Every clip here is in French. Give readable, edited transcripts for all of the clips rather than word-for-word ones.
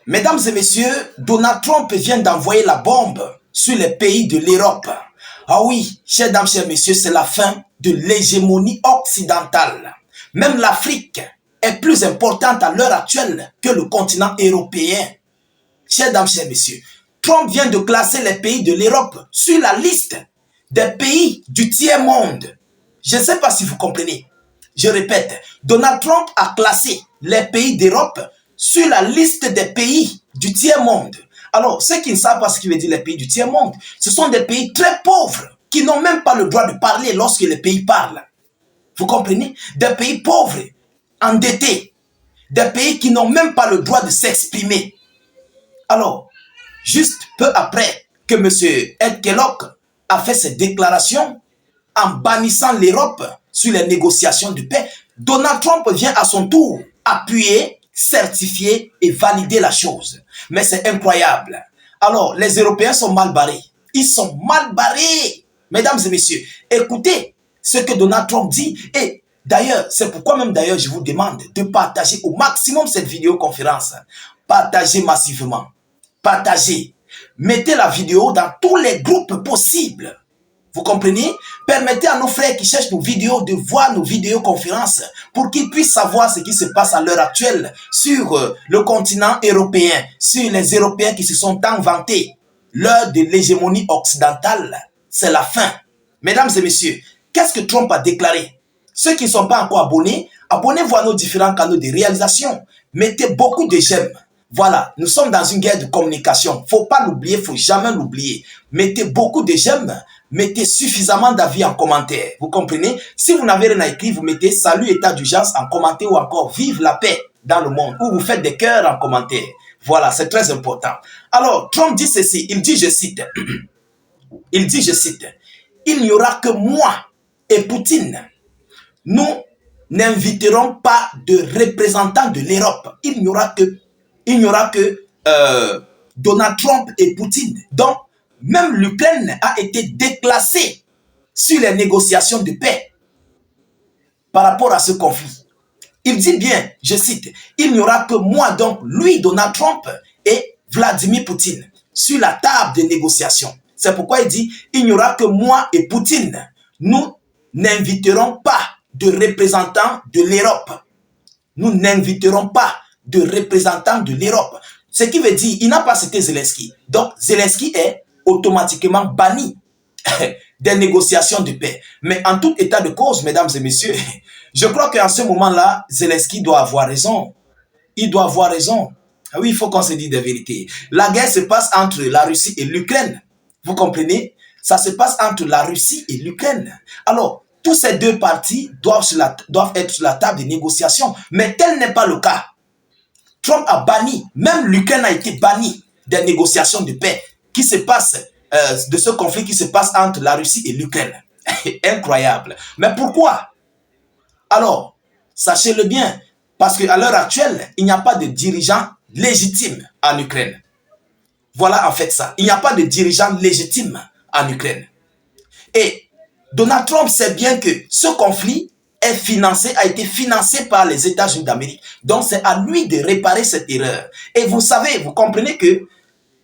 Mesdames et messieurs, Donald Trump vient d'envoyer la bombe sur les pays de l'Europe. Ah oui, chers dames, chers messieurs, c'est la fin de l'hégémonie occidentale. Même l'Afrique est plus importante à l'heure actuelle que le continent européen. Chers dames, chers messieurs, Trump vient de classer les pays de l'Europe sur la liste des pays du tiers-monde. Je ne sais pas si vous comprenez. Je répète, Donald Trump a classé les pays d'Europe sur la liste des pays du tiers-monde. Alors, ceux qui ne savent pas ce qui veut dire les pays du tiers-monde, ce sont des pays très pauvres qui n'ont même pas le droit de parler lorsque les pays parlent. Vous comprenez? Des pays pauvres, endettés, des pays qui n'ont même pas le droit de s'exprimer. Alors, juste peu après que M. Ed Kellogg a fait cette déclaration en bannissant l'Europe sur les négociations de paix, Donald Trump vient à son tour appuyer, certifier et valider la chose. Mais c'est incroyable. Alors, les Européens sont mal barrés. Ils sont mal barrés. Mesdames et messieurs, écoutez ce que Donald Trump dit. Et d'ailleurs, c'est pourquoi même d'ailleurs je vous demande de partager au maximum cette vidéoconférence. Partagez massivement. Partagez. Mettez la vidéo dans tous les groupes possibles. Vous comprenez? Permettez à nos frères qui cherchent nos vidéos de voir nos vidéoconférences pour qu'ils puissent savoir ce qui se passe à l'heure actuelle sur le continent européen, sur les Européens qui se sont tant vantés. L'heure de l'hégémonie occidentale, c'est la fin. Mesdames et messieurs, qu'est-ce que Trump a déclaré? Ceux qui ne sont pas encore abonnés, abonnez-vous à nos différents canaux de réalisation. Mettez beaucoup de j'aime. Voilà, nous sommes dans une guerre de communication. Faut pas l'oublier, faut jamais l'oublier. Mettez beaucoup de j'aime, mettez suffisamment d'avis en commentaire. Vous comprenez? Si vous n'avez rien à écrire, vous mettez salut état d'urgence en commentaire ou encore vive la paix dans le monde. Ou vous faites des cœurs en commentaire. Voilà, c'est très important. Alors, Trump dit ceci, il dit, je cite, il n'y aura que moi et Poutine. Nous n'inviterons pas de représentants de l'Europe. Il n'y aura que Donald Trump et Poutine. Donc, même l'Ukraine a été déclassée sur les négociations de paix par rapport à ce conflit. Il dit bien, je cite, il n'y aura que moi, donc lui, Donald Trump et Vladimir Poutine sur la table de négociation. C'est pourquoi il dit, il n'y aura que moi et Poutine. Nous n'inviterons pas de représentants de l'Europe. Nous n'inviterons pas de représentants de l'Europe. Ce qui veut dire, il n'a pas cité Zelensky. Donc, Zelensky est automatiquement banni des négociations de paix. Mais en tout état de cause, mesdames et messieurs, je crois qu'en ce moment-là, Zelensky doit avoir raison. Il doit avoir raison. Oui, il faut qu'on se dise des vérités. La guerre se passe entre la Russie et l'Ukraine. Vous comprenez? Ça se passe entre la Russie et l'Ukraine. Alors, tous ces deux parties doivent être sur la table de négociation. Mais tel n'est pas le cas. Trump a banni, même l'Ukraine a été bannie des négociations de paix qui se passent, de ce conflit qui se passe entre la Russie et l'Ukraine. Incroyable. Mais pourquoi? Alors, sachez-le bien, parce qu'à l'heure actuelle, il n'y a pas de dirigeant légitime en Ukraine. Voilà en fait ça. Il n'y a pas de dirigeant légitime en Ukraine. Et Donald Trump sait bien que ce conflit a été financé par les États-Unis d'Amérique. Donc c'est à lui de réparer cette erreur. Et vous savez, vous comprenez que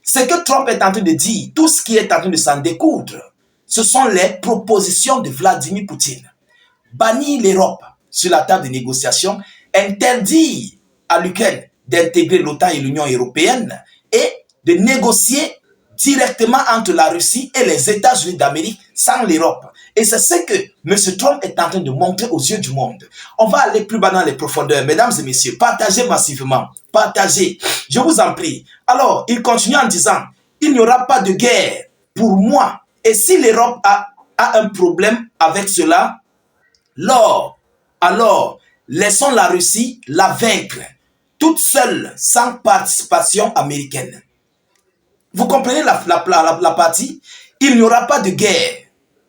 ce que Trump est en train de dire, tout ce qui est en train de s'en découdre, ce sont les propositions de Vladimir Poutine. Bannir l'Europe sur la table de négociation, interdire à l'Ukraine d'intégrer l'OTAN et l'Union européenne et de négocier directement entre la Russie et les États-Unis d'Amérique sans l'Europe. Et c'est ce que M. Trump est en train de montrer aux yeux du monde. On va aller plus bas dans les profondeurs. Mesdames et messieurs, partagez massivement. Partagez. Je vous en prie. Alors, il continue en disant, il n'y aura pas de guerre pour moi. Et si l'Europe a un problème avec cela, alors, laissons la Russie la vaincre, toute seule, sans participation américaine. Vous comprenez la partie? Il n'y aura pas de guerre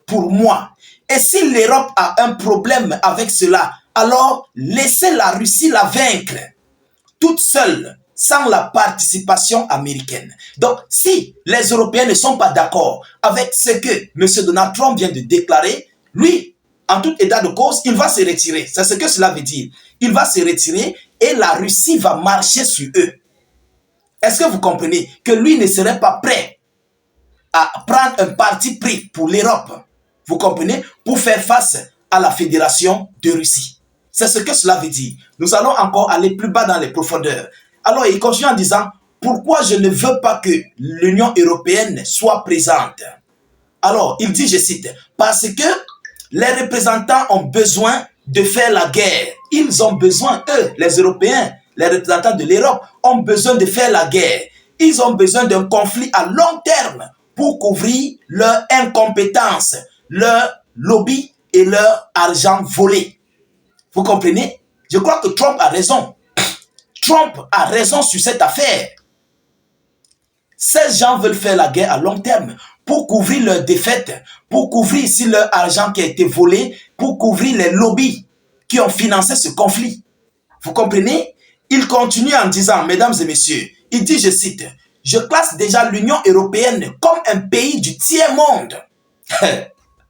pour moi. Et si l'Europe a un problème avec cela, alors laissez la Russie la vaincre, toute seule, sans la participation américaine. Donc, si les Européens ne sont pas d'accord avec ce que M. Donald Trump vient de déclarer, lui, en tout état de cause, il va se retirer. C'est ce que cela veut dire. Il va se retirer et la Russie va marcher sur eux. Est-ce que vous comprenez que lui ne serait pas prêt à prendre un parti pris pour l'Europe, vous comprenez, pour faire face à la Fédération de Russie? C'est ce que cela veut dire. Nous allons encore aller plus bas dans les profondeurs. Alors, il continue en disant, pourquoi je ne veux pas que l'Union européenne soit présente? Alors, il dit, je cite, parce que les représentants ont besoin de faire la guerre. Ils ont besoin, eux, les Européens, les représentants de l'Europe, ont besoin de faire la guerre. Ils ont besoin d'un conflit à long terme pour couvrir leur incompétence, leur lobby et leur argent volé. Vous comprenez? Je crois que Trump a raison. Trump a raison sur cette affaire. Ces gens veulent faire la guerre à long terme pour couvrir leurs défaites, pour couvrir ici leur argent qui a été volé, pour couvrir les lobbies qui ont financé ce conflit. Vous comprenez? Il continue en disant, mesdames et messieurs, il dit, je cite, « Je classe déjà l'Union européenne comme un pays du tiers-monde. »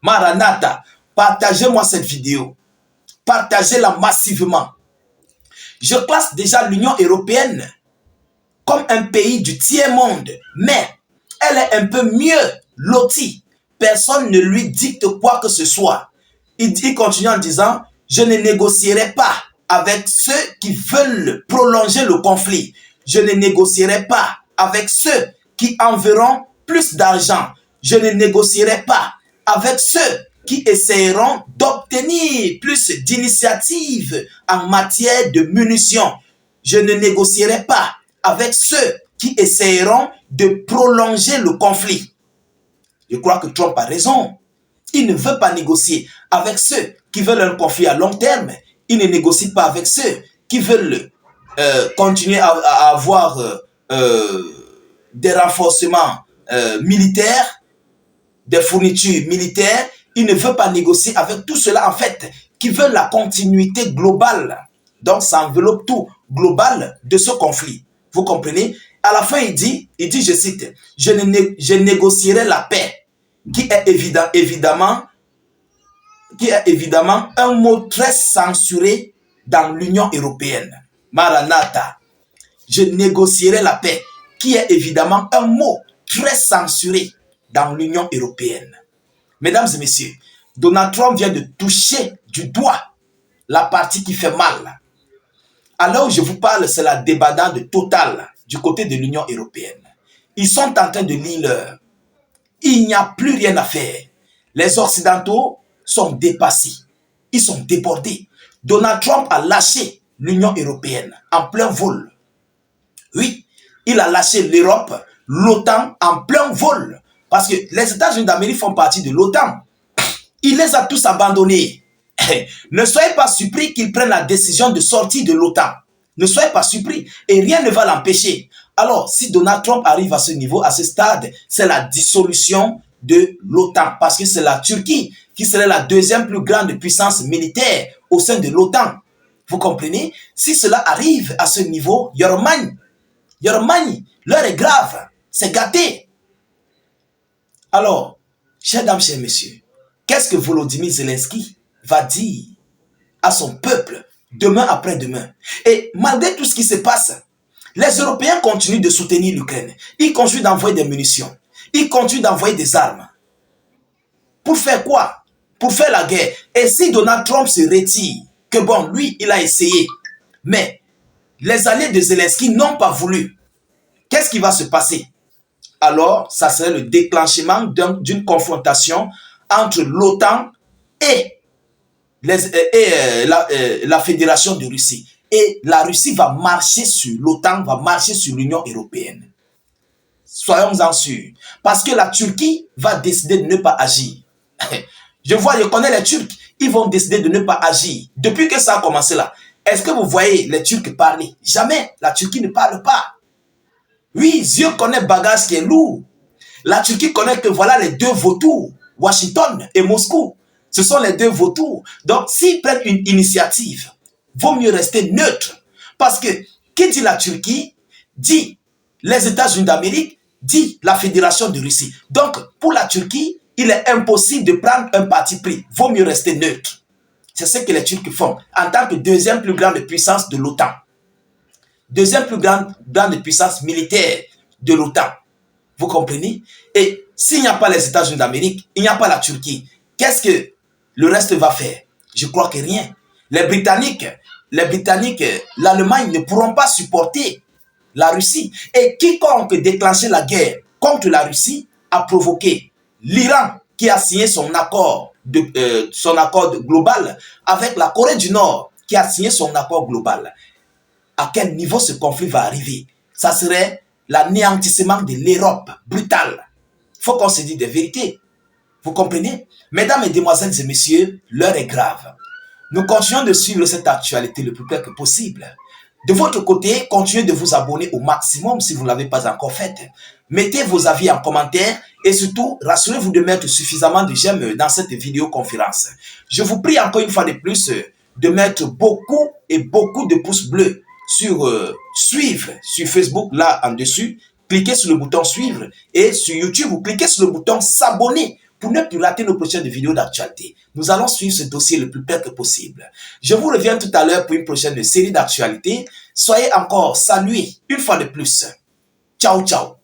Maranatha, partagez-moi cette vidéo. Partagez-la massivement. Je classe déjà l'Union européenne comme un pays du tiers-monde, mais elle est un peu mieux lotie. Personne ne lui dicte quoi que ce soit. Il continue en disant, je ne négocierai pas avec ceux qui veulent prolonger le conflit. Je ne négocierai pas avec ceux qui enverront plus d'argent. Je ne négocierai pas avec ceux qui essaieront d'obtenir plus d'initiatives en matière de munitions. Je ne négocierai pas avec ceux qui essaieront de prolonger le conflit. Je crois que Trump a raison. Il ne veut pas négocier avec ceux qui veulent un conflit à long terme. Il ne négocie pas avec ceux qui veulent continuer à avoir des renforcements militaires, des fournitures militaires. Il ne veut pas négocier avec tout cela, en fait, qui veulent la continuité globale. Donc, ça enveloppe tout global de ce conflit. Vous comprenez? À la fin, il dit, je cite, je négocierai la paix, qui est évidemment un mot très censuré dans l'Union européenne. Maranatha. Je négocierai la paix, qui est évidemment un mot très censuré dans l'Union européenne. Mesdames et messieurs, Donald Trump vient de toucher du doigt la partie qui fait mal. Alors où je vous parle, c'est la débandade totale du côté de l'Union européenne. Ils sont en train de lire l'heure. Il n'y a plus rien à faire. Les Occidentaux sont dépassés. Ils sont débordés. Donald Trump a lâché l'Union européenne en plein vol. Oui, il a lâché l'Europe, l'OTAN en plein vol. Parce que les États-Unis d'Amérique font partie de l'OTAN. Il les a tous abandonnés. Ne soyez pas surpris qu'il prenne la décision de sortir de l'OTAN. Ne soyez pas surpris. Et rien ne va l'empêcher. Alors, si Donald Trump arrive à ce niveau, à ce stade, c'est la dissolution de l'OTAN. Parce que c'est la Turquie qui serait la deuxième plus grande puissance militaire au sein de l'OTAN. Vous comprenez? Si cela arrive à ce niveau, Yormani, l'heure est grave. C'est gâté. Alors, chers dames, chers messieurs, qu'est-ce que Volodymyr Zelensky va dire à son peuple demain après-demain? Et malgré tout ce qui se passe, les Européens continuent de soutenir l'Ukraine. Ils continuent d'envoyer des munitions. Ils continuent d'envoyer des armes. Pour faire quoi? Pour faire la guerre. Et si Donald Trump se retire, que bon, lui, il a essayé, mais les alliés de Zelensky n'ont pas voulu, qu'est-ce qui va se passer? Alors, ça serait le déclenchement d'une confrontation entre l'OTAN et la Fédération de Russie. Et la Russie va marcher sur l'OTAN, va marcher sur l'Union européenne. Soyons-en sûrs. Parce que la Turquie va décider de ne pas agir. Je connais les Turcs, ils vont décider de ne pas agir. Depuis que ça a commencé là, est-ce que vous voyez les Turcs parler? Jamais. La Turquie ne parle pas. Oui, Dieu connaît le bagage qui est lourd. La Turquie connaît que voilà les deux vautours, Washington et Moscou. Ce sont les deux vautours. Donc, s'ils prennent une initiative, vaut mieux rester neutre. Parce que, qui dit la Turquie, dit les États-Unis d'Amérique, dit la Fédération de Russie. Donc, pour la Turquie, il est impossible de prendre un parti pris. Vaut mieux rester neutre. C'est ce que les Turcs font en tant que deuxième plus grande puissance de l'OTAN. deuxième plus grande puissance militaire de l'OTAN. Vous comprenez? Et s'il n'y a pas les États-Unis d'Amérique, il n'y a pas la Turquie. Qu'est-ce que le reste va faire? Je crois que rien. Les Britanniques, l'Allemagne ne pourront pas supporter la Russie. Et quiconque déclenchait la guerre contre la Russie a provoqué l'Iran qui a signé son accord global avec la Corée du Nord qui a signé son accord global. À quel niveau ce conflit va arriver? Ça serait l'anéantissement de l'Europe brutal. Il faut qu'on se dise des vérités. Vous comprenez? Mesdames, Mesdemoiselles et Messieurs, l'heure est grave. Nous continuons de suivre cette actualité le plus près que possible. De votre côté, continuez de vous abonner au maximum si vous ne l'avez pas encore fait. Mettez vos avis en commentaire et surtout, rassurez-vous de mettre suffisamment de j'aime dans cette vidéoconférence. Je vous prie encore une fois de plus de mettre beaucoup et beaucoup de pouces bleus sur suivre sur Facebook là en dessus. Cliquez sur le bouton suivre et sur YouTube, vous cliquez sur le bouton s'abonner pour ne plus rater nos prochaines vidéos d'actualité. Nous allons suivre ce dossier le plus près que possible. Je vous reviens tout à l'heure pour une prochaine série d'actualités. Soyez encore salués une fois de plus. Ciao, ciao.